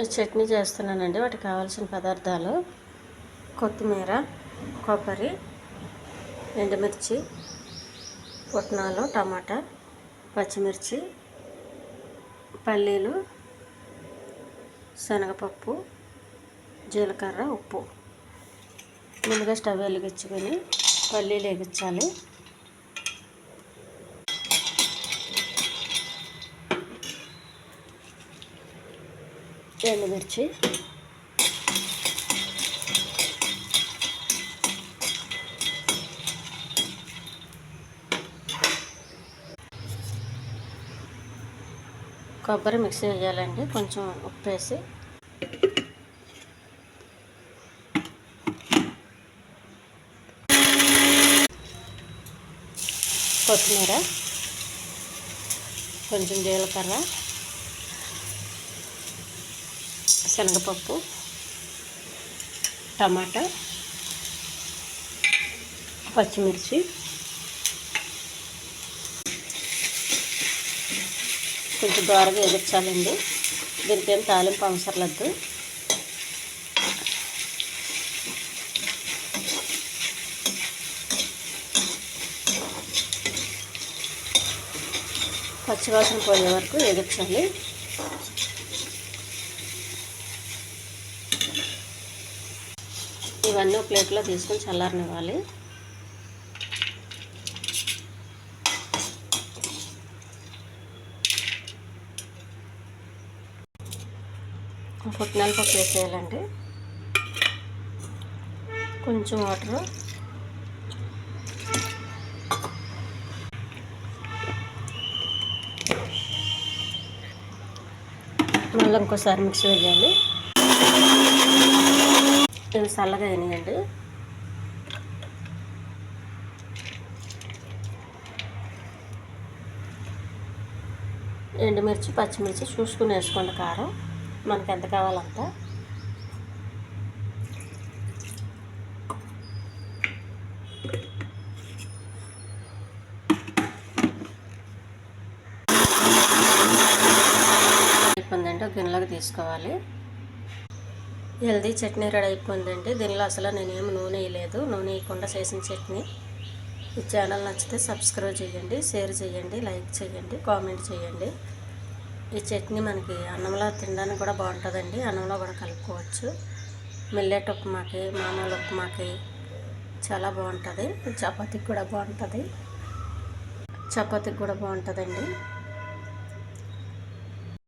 చట్నీ చేస్తున్నానండి. వాటికి కావాల్సిన పదార్థాలు: కొత్తిమీర, కొబ్బరి, ఎండుమిర్చి, పుట్నాలు, టమాటా, పచ్చిమిర్చి, పల్లీలు, శనగపప్పు, జీలకర్ర, ఉప్పు. ముందుగా స్టవ్ వెలిగించుకొని పల్లీలు వేగించాలి. ఎండుమిర్చి, కొబ్బరి మిక్సీ వేయాలండి. కొంచెం ఉప్పు వేసి కొత్తిమీర, కొంచెం జీలకర్ర, శనగపప్పు, టమాటా, పచ్చిమిర్చి, కొంచెం దోరగా ఎగించాలండి. దీనికి ఏం తాలింపు అవసరం లేదు. పచ్చివాసన పోయే వరకు ఎగించాలి. ఇవన్నీ ప్లేట్లో తీసుకొని చల్లారనివ్వాలి. పుట్నాల పప్పు వేసేయాలండి. కొంచెం వాటర్, మళ్ళీ ఇంకోసారి మిక్స్ వేయాలి. ఇవి చల్లగా అయినాయండి. ఎండుమిర్చి, పచ్చిమిర్చి చూసుకుని వేసుకోండి. కారం మనకు ఎంత కావాలంత. అయిపోయిందండి. ఒక గిన్నెలోకి తీసుకోవాలి. హెల్దీ చట్నీ రెడీ అయిపోయిందండి. దీనిలో అసలు నేనేమి నూనె వేయలేదు. నూనె వేయకుండా చేసిన చట్నీ. ఈ ఛానల్ నచ్చితే సబ్స్క్రైబ్ చేయండి, షేర్ చేయండి, లైక్ చేయండి, కామెంట్ చేయండి. ఈ చట్నీ మనకి అన్నంలో తినడానికి కూడా బాగుంటుందండి. అన్నంలో కూడా కలుపుకోవచ్చు. మిల్లెట్ ఉప్మాకి, మామూలు ఉప్మాకి చాలా బాగుంటుంది. చపాతీకి కూడా బాగుంటుంది.